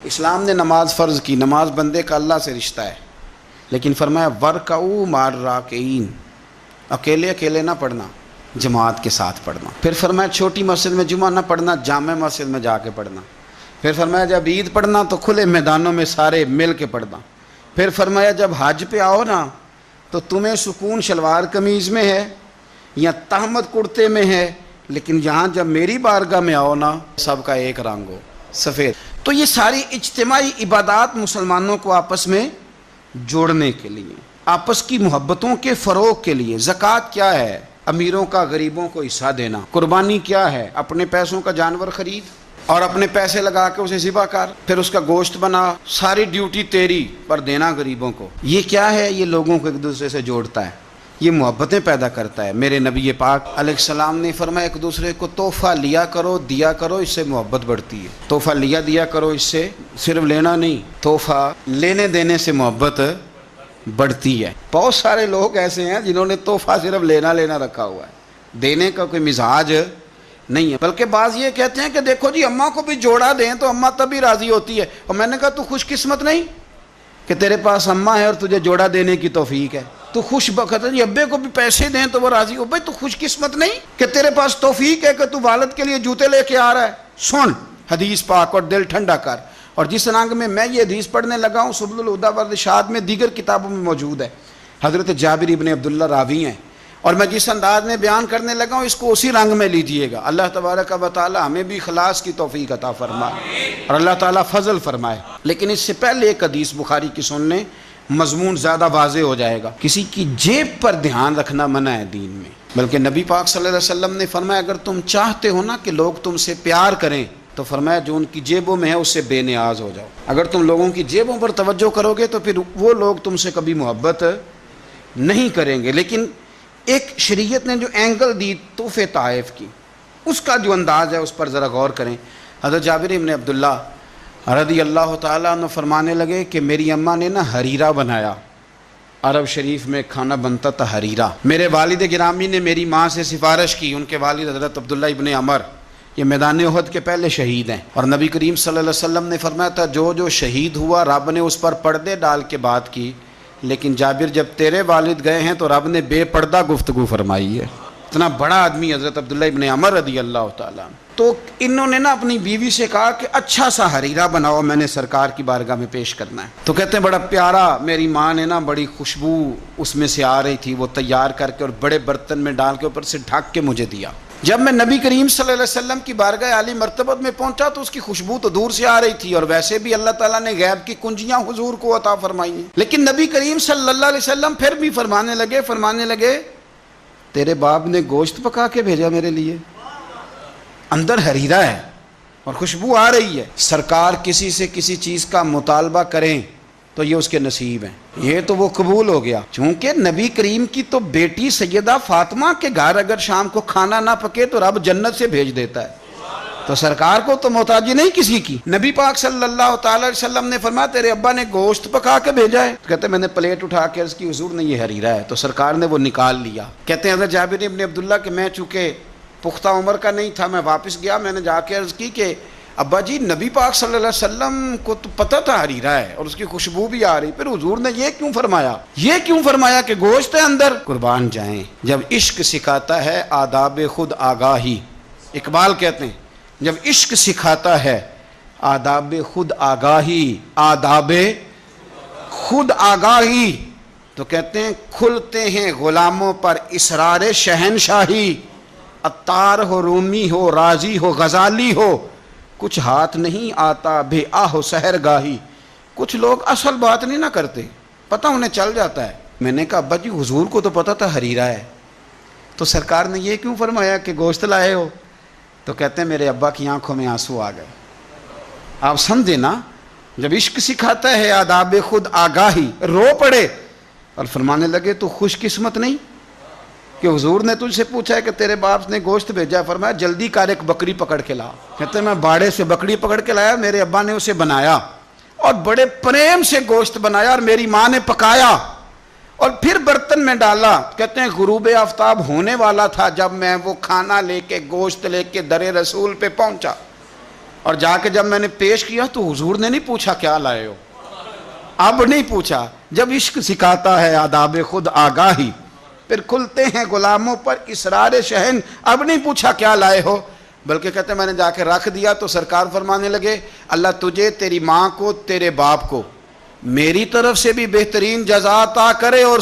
اسلام نے نماز فرض کی، نماز بندے کا اللہ سے رشتہ ہے، لیکن فرمایا ورکعوا مع الراکعین، اکیلے اکیلے نہ پڑھنا، جماعت کے ساتھ پڑھنا۔ پھر فرمایا چھوٹی مسجد میں جمعہ نہ پڑھنا، جامع مسجد میں جا کے پڑھنا۔ پھر فرمایا جب عید پڑھنا تو کھلے میدانوں میں سارے مل کے پڑھنا۔ پھر فرمایا جب حج پہ آؤ نا تو تمہیں سکون شلوار قمیض میں ہے یا تہمت کرتے میں ہے، لیکن یہاں جب میری بارگاہ میں آؤ نا سب کا ایک رنگ ہو، سفید۔ تو یہ ساری اجتماعی عبادات مسلمانوں کو آپس میں جوڑنے کے لیے، آپس کی محبتوں کے فروغ کے لیے۔ زکوٰۃ کیا ہے؟ امیروں کا غریبوں کو حصہ دینا۔ قربانی کیا ہے؟ اپنے پیسوں کا جانور خرید اور اپنے پیسے لگا کے اسے ذبح کر، پھر اس کا گوشت بنا، ساری ڈیوٹی تیری پر دینا غریبوں کو۔ یہ کیا ہے؟ یہ لوگوں کو ایک دوسرے سے جوڑتا ہے، یہ محبتیں پیدا کرتا ہے۔ میرے نبی پاک علیہ السلام نے فرمایا ایک دوسرے کو تحفہ لیا کرو، دیا کرو، اس سے محبت بڑھتی ہے۔ تحفہ دیا کرو، اس سے صرف لینا نہیں، تحفہ لینے دینے سے محبت بڑھتی ہے۔ بہت سارے لوگ ایسے ہیں جنہوں نے تحفہ صرف لینا رکھا ہوا ہے، دینے کا کوئی مزاج نہیں ہے۔ بلکہ بعض یہ کہتے ہیں کہ دیکھو جی اماں کو بھی جوڑا دیں تو اماں تبھی راضی ہوتی ہے۔ اور میں نے کہا تو خوش قسمت نہیں کہ تیرے پاس اماں ہے اور تجھے جوڑا دینے کی توفیق ہے؟ تو خوش بخت ہے جی ابے کو بھی پیسے دیں تو وہ راضی ہو۔ بھائی تو خوش قسمت نہیں کہ تیرے پاس توفیق ہے کہ تو والد کے لیے جوتے لے کے آ رہا ہے؟ سن حدیث پاک اور دل ٹھنڈا کر۔ اور جس رنگ میں یہ حدیث پڑھنے لگا ہوں سبل الہدیٰ والارشاد میں دیگر کتابوں میں موجود ہے، حضرت جابر ابن عبداللہ راوی ہیں، اور میں جس انداز میں بیان کرنے لگا ہوں اس کو اسی رنگ میں لیجئے گا۔ اللہ تبارک و تعالی ہمیں بھی اخلاص کی توفیق عطا فرمائے اور اللہ تعالیٰ فضل فرمائے۔ لیکن اس سے پہلے ایک حدیث بخاری کی سننے، مضمون زیادہ واضح ہو جائے گا۔ کسی کی جیب پر دھیان رکھنا منع ہے دین میں، بلکہ نبی پاک صلی اللہ علیہ وسلم نے فرمایا اگر تم چاہتے ہو نا کہ لوگ تم سے پیار کریں تو فرمایا جو ان کی جیبوں میں ہے اس سے بے نیاز ہو جاؤ۔ اگر تم لوگوں کی جیبوں پر توجہ کرو گے تو پھر وہ لوگ تم سے کبھی محبت نہیں کریں گے۔ لیکن ایک شریعت نے جو اینگل دی تحفے تحائف کی، اس کا جو انداز ہے اس پر ذرا غور کریں۔ حضرت جابر ابن عبداللہ رضی اللہ تعالیٰ عنہ فرمانے لگے کہ میری اماں نے نا حریرہ بنایا، عرب شریف میں کھانا بنتا تھا حریرہ۔ میرے والد گرامی نے میری ماں سے سفارش کی، ان کے والد حضرت عبداللہ ابن عمر یہ میدان احد کے پہلے شہید ہیں، اور نبی کریم صلی اللہ علیہ وسلم نے فرمایا تھا جو شہید ہوا رب نے اس پر پردے ڈال کے بات کی، لیکن جابر جب تیرے والد گئے ہیں تو رب نے بے پردہ گفتگو فرمائی ہے۔ اتنا بڑا آدمی حضرت عبداللہ ابن عمر رضی اللہ تعالیٰ عنہ۔ تو انہوں نے نا اپنی بیوی سے کہا کہ اچھا سا حریرہ بناؤ، میں نے سرکار کی بارگاہ میں پیش کرنا ہے۔ تو کہتے ہیں بڑا پیارا، میری ماں نے نا بڑی خوشبو اس میں سے آ رہی تھی، وہ تیار کر کے اور بڑے برتن میں ڈال کے اوپر سے ڈھک کے مجھے دیا۔ جب میں نبی کریم صلی اللہ علیہ وسلم کی بارگاہ عالی مرتبت میں پہنچا تو اس کی خوشبو تو دور سے آ رہی تھی، اور ویسے بھی اللہ تعالیٰ نے غیب کی کنجیاں حضور کو عطا فرمائی ہیں۔ لیکن نبی کریم صلی اللہ علیہ وسلم پھر بھی فرمانے لگے تیرے باپ نے گوشت پکا کے بھیجا میرے لیے، اندر حریرہ ہے اور خوشبو آ رہی ہے۔ سرکار کسی سے کسی چیز کا مطالبہ کریں تو یہ اس کے نصیب ہیں، یہ تو وہ قبول ہو گیا۔ چونکہ نبی کریم کی تو بیٹی سیدہ فاطمہ کے گھر اگر شام کو کھانا نہ پکے تو رب جنت سے بھیج دیتا ہے، تو سرکار کو تو محتاجی نہیں کسی کی۔ نبی پاک صلی اللہ تعالی علیہ وسلم نے فرمایا تیرے ابا نے گوشت پکا کے بھیجا ہے؟ کہتے میں نے پلیٹ اٹھا کے عرض کی حضور نے یہ حریرہ ہے، تو سرکار نے وہ نکال لیا۔ کہتے ہیں حضرت جابر ابن عبداللہ کہ میں چونکہ پختہ عمر کا نہیں تھا، میں واپس گیا، میں نے جا کے عرض کی کہ ابا جی نبی پاک صلی اللہ علیہ وسلم کو تو پتہ تھا حریرہ ہے اور اس کی خوشبو بھی آ رہی، پھر حضور نے یہ کیوں فرمایا کہ گوشت ہے اندر؟ قربان جائیں، جب عشق سکھاتا ہے آداب خود آگاہی، اقبال کہتے ہیں جب عشق سکھاتا ہے آداب خود آگاہی تو کہتے ہیں کھلتے ہیں غلاموں پر اسرار شہنشاہی، عطار ہو، رومی ہو، رازی ہو، غزالی ہو، کچھ ہاتھ نہیں آتا بے آہ سحر گاہی۔ کچھ لوگ اصل بات نہیں نہ کرتے، پتہ انہیں چل جاتا ہے۔ میں نے کہا ابا جی حضور کو تو پتہ تھا حریرہ ہے، تو سرکار نے یہ کیوں فرمایا کہ گوشت لائے ہو؟ تو کہتے ہیں میرے ابا کی آنکھوں میں آنسو آ گئے۔ آپ سمجھے نا، جب عشق سکھاتا ہے آداب خود آگاہی، رو پڑے اور فرمانے لگے تو خوش قسمت نہیں کہ حضور نے تجھ سے پوچھا ہے کہ تیرے باپ نے گوشت بھیجا، فرمایا جلدی کر ایک بکری پکڑ کے لا۔ کہتے ہیں میں باڑے سے بکری پکڑ کے لایا، میرے ابا نے اسے بنایا اور بڑے پریم سے گوشت بنایا اور میری ماں نے پکایا اور پھر برتن میں ڈالا۔ کہتے ہیں غروب آفتاب ہونے والا تھا جب میں وہ کھانا لے کے گوشت لے کے در رسول پہ پہنچا، اور جا کے جب میں نے پیش کیا تو حضور نے نہیں پوچھا کیا لائے ہو، اب نہیں پوچھا. جب عشق سکھاتا ہے آداب خود آگاہی، پھر کھلتے ہیں غلاموں پر اسرار شہن. اب نہیں پوچھا کیا لائے ہو، بلکہ کہتے ہیں میں نے جا کے رکھ دیا تو سرکار فرمانے لگے اللہ تجھے، تیری ماں کو، تیرے باپ کو میری طرف سے بھی بہترین جزا عطا کرے اور